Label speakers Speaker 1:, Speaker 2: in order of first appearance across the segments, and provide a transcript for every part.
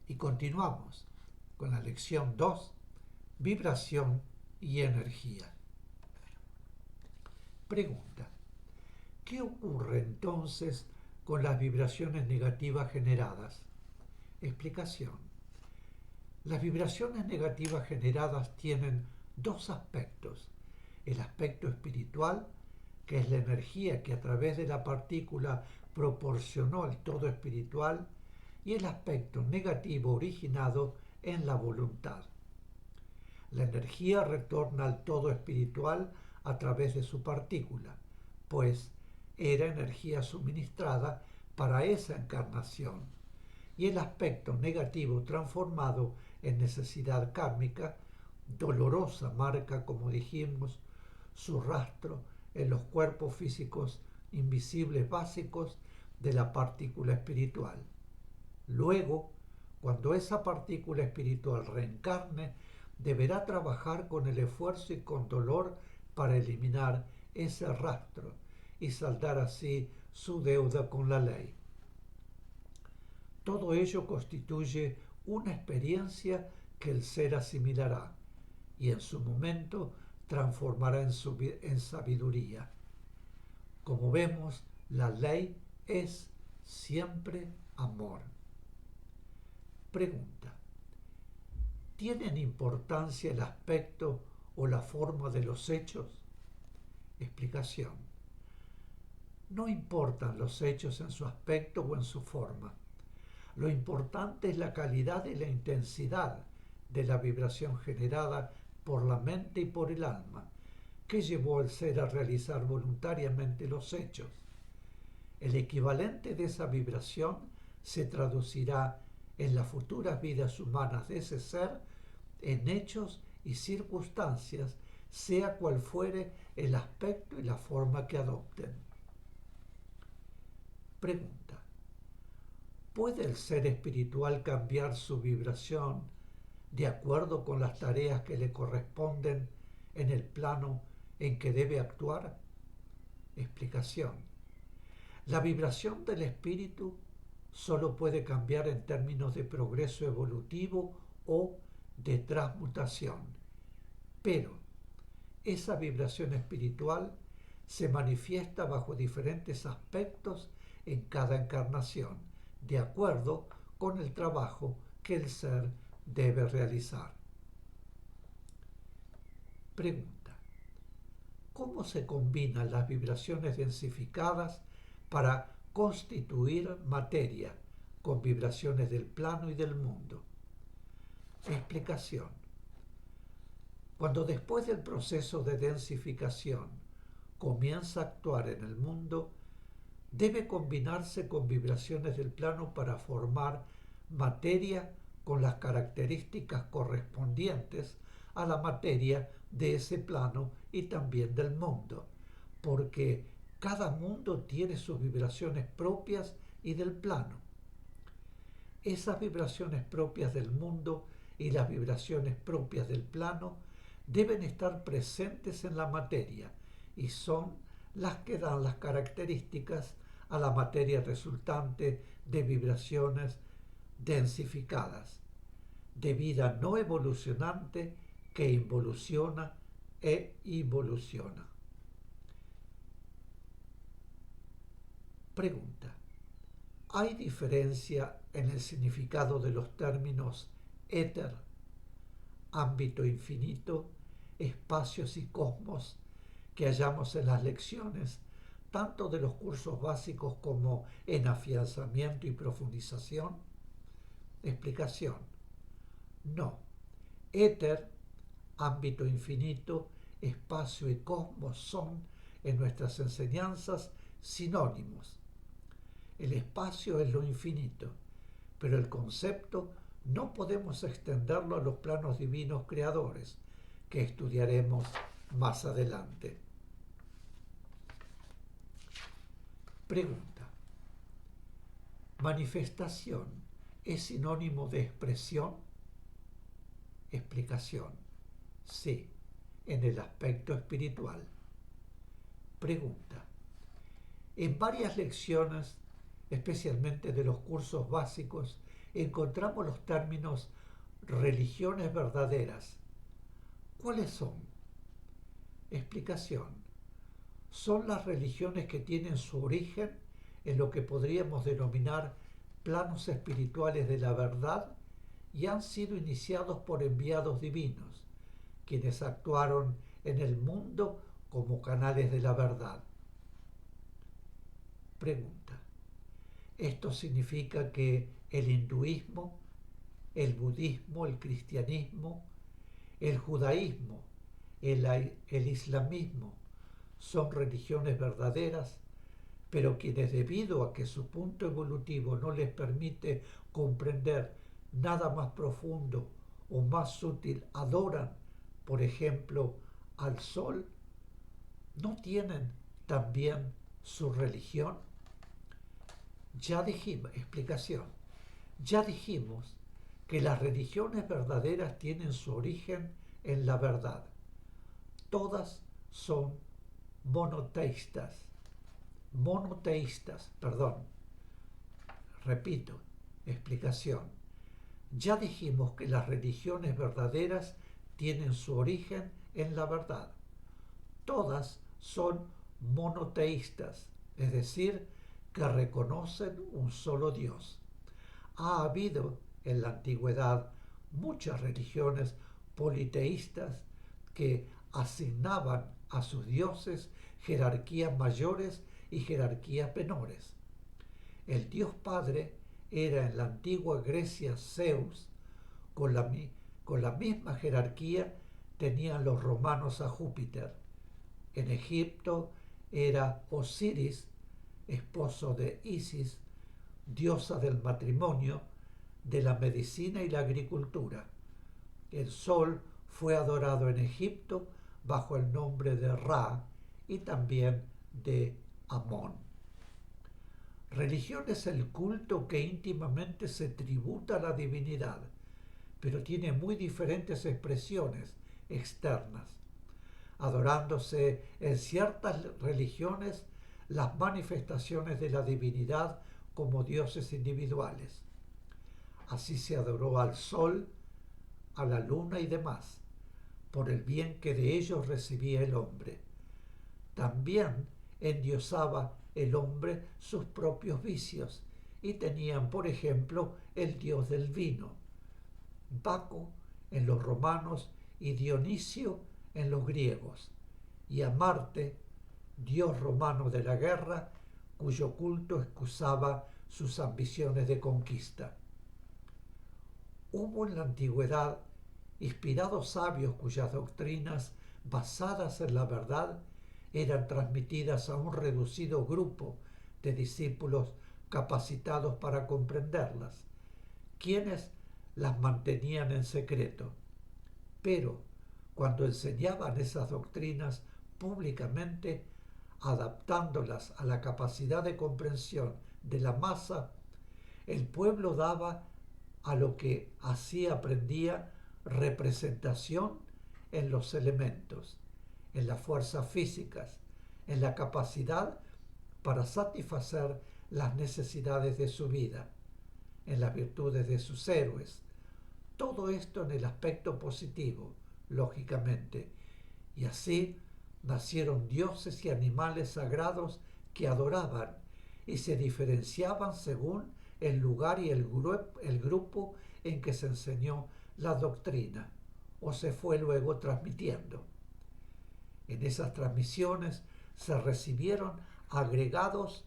Speaker 1: Y continuamos con la lección 2, vibración y energía. Pregunta: ¿qué ocurre entonces con las vibraciones negativas generadas? Explicación: las vibraciones negativas generadas tienen dos aspectos: el aspecto espiritual, que es la energía que a través de la partícula proporcionó el todo espiritual, y el aspecto negativo originado en la voluntad. La energía retorna al todo espiritual a través de su partícula, pues era energía suministrada para esa encarnación, y el aspecto negativo transformado en necesidad kármica, dolorosa marca, como dijimos, su rastro en los cuerpos físicos invisibles básicos de la partícula espiritual. Luego, cuando esa partícula espiritual reencarne, deberá trabajar con el esfuerzo y con dolor para eliminar ese rastro y saldar así su deuda con la ley. Todo ello constituye una experiencia que el ser asimilará y en su momento transformará en sabiduría. Como vemos, la ley es siempre amor. Pregunta: ¿tienen importancia el aspecto o la forma de los hechos? Explicación: no importan los hechos en su aspecto o en su forma. Lo importante es la calidad y la intensidad de la vibración generada por la mente y por el alma, que llevó al ser a realizar voluntariamente los hechos. El equivalente de esa vibración se traducirá en las futuras vidas humanas de ese ser en hechos y circunstancias, sea cual fuere el aspecto y la forma que adopten. Pregunta: ¿puede el ser espiritual cambiar su vibración de acuerdo con las tareas que le corresponden en el plano en que debe actuar? Explicación: la vibración del espíritu solo puede cambiar en términos de progreso evolutivo o de transmutación, pero esa vibración espiritual se manifiesta bajo diferentes aspectos en cada encarnación, de acuerdo con el trabajo que el ser debe realizar. Pregunta: ¿cómo se combinan las vibraciones densificadas para constituir materia con vibraciones del plano y del mundo? Explicación: cuando después del proceso de densificación comienza a actuar en el mundo, debe combinarse con vibraciones del plano para formar materia con las características correspondientes a la materia de ese plano y también del mundo, porque cada mundo tiene sus vibraciones propias y del plano. Esas vibraciones propias del mundo y las vibraciones propias del plano deben estar presentes en la materia y son las que dan las características a la materia resultante de vibraciones densificadas, de vida no evolucionante que involuciona e involuciona. Pregunta: ¿hay diferencia en el significado de los términos éter, ámbito infinito, espacios y cosmos que hallamos en las lecciones, tanto de los cursos básicos como en afianzamiento y profundización? Explicación: no. Éter, ámbito infinito, espacio y cosmos son, en nuestras enseñanzas, sinónimos. El espacio es lo infinito, pero el concepto no podemos extenderlo a los planos divinos creadores, que estudiaremos más adelante. Pregunta: ¿manifestación es sinónimo de expresión? Explicación: sí, en el aspecto espiritual. Pregunta: en varias lecciones, especialmente de los cursos básicos, encontramos los términos religiones verdaderas. ¿Cuáles son? Explicación. Son las religiones que tienen su origen en lo que podríamos denominar planos espirituales de la verdad y han sido iniciados por enviados divinos, quienes actuaron en el mundo como canales de la verdad. Pregunta. ¿Esto significa que el hinduismo, el budismo, el cristianismo, el judaísmo, el islamismo son religiones verdaderas, pero quienes debido a que su punto evolutivo no les permite comprender nada más profundo o más sutil, adoran, por ejemplo, al sol, no tienen también su religión? Ya dijimos que las religiones verdaderas tienen su origen en la verdad. Todas son monoteístas. Repito, explicación. Ya dijimos que las religiones verdaderas tienen su origen en la verdad. Todas son monoteístas, es decir, que reconocen un solo Dios. Ha habido en la antigüedad muchas religiones politeístas que asignaban a sus dioses jerarquías mayores y jerarquías menores. El Dios Padre era en la antigua Grecia Zeus, con la misma jerarquía tenían los romanos a Júpiter. En Egipto era Osiris, esposo de Isis, diosa del matrimonio, de la medicina y la agricultura. El sol fue adorado en Egipto bajo el nombre de Ra y también de Amón. Religión es el culto que íntimamente se tributa a la divinidad, pero tiene muy diferentes expresiones externas, adorándose en ciertas religiones las manifestaciones de la divinidad como dioses individuales. Así se adoró al sol, a la luna y demás, por el bien que de ellos recibía el hombre. También endiosaba el hombre sus propios vicios y tenían, por ejemplo, el dios del vino, Baco en los romanos y Dionisio en los griegos, y a Marte, dios romano de la guerra, cuyo culto excusaba sus ambiciones de conquista. Hubo en la antigüedad inspirados sabios cuyas doctrinas, basadas en la verdad, eran transmitidas a un reducido grupo de discípulos capacitados para comprenderlas, quienes las mantenían en secreto. Pero cuando enseñaban esas doctrinas públicamente, adaptándolas a la capacidad de comprensión de la masa, el pueblo daba a lo que así aprendía representación en los elementos, en las fuerzas físicas, en la capacidad para satisfacer las necesidades de su vida, en las virtudes de sus héroes. Todo esto en el aspecto positivo, lógicamente, y así nacieron dioses y animales sagrados que adoraban y se diferenciaban según el lugar y el grupo en que se enseñó la doctrina o se fue luego transmitiendo. En esas transmisiones se recibieron agregados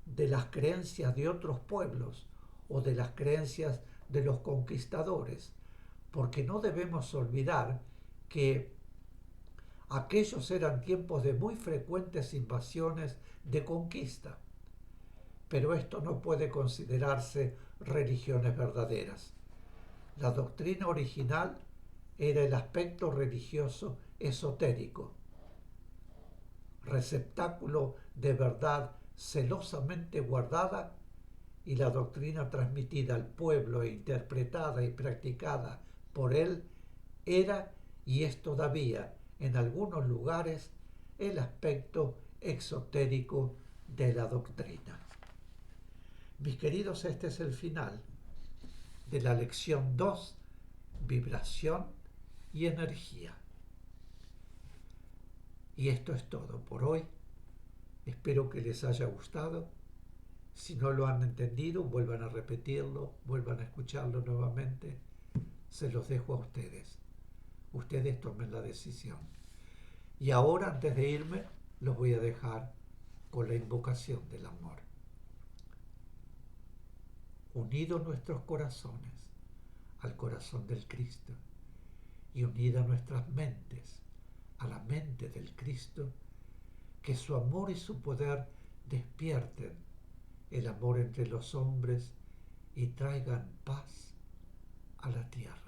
Speaker 1: de las creencias de otros pueblos o de las creencias de los conquistadores, porque no debemos olvidar que aquellos eran tiempos de muy frecuentes invasiones de conquista, pero esto no puede considerarse religiones verdaderas. La doctrina original era el aspecto religioso esotérico, receptáculo de verdad celosamente guardada, y la doctrina transmitida al pueblo e interpretada y practicada por él era y es todavía en algunos lugares el aspecto exotérico de la doctrina. Mis queridos, este es el final de la lección 2, vibración y energía. Y esto es todo por hoy. Espero que les haya gustado. Si no lo han entendido, vuelvan a repetirlo, vuelvan a escucharlo nuevamente. Se los dejo a ustedes. Ustedes tomen la decisión. Y ahora, antes de irme, los voy a dejar con la invocación del amor. Unidos nuestros corazones al corazón del Cristo y unidas nuestras mentes a la mente del Cristo, que su amor y su poder despierten el amor entre los hombres y traigan paz a la tierra.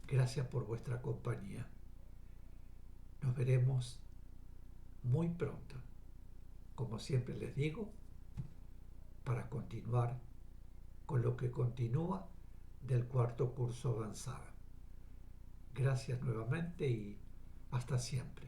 Speaker 1: Gracias por vuestra compañía. Nos veremos muy pronto, como siempre les digo, para continuar con lo que continúa del cuarto curso avanzado. Gracias nuevamente y hasta siempre.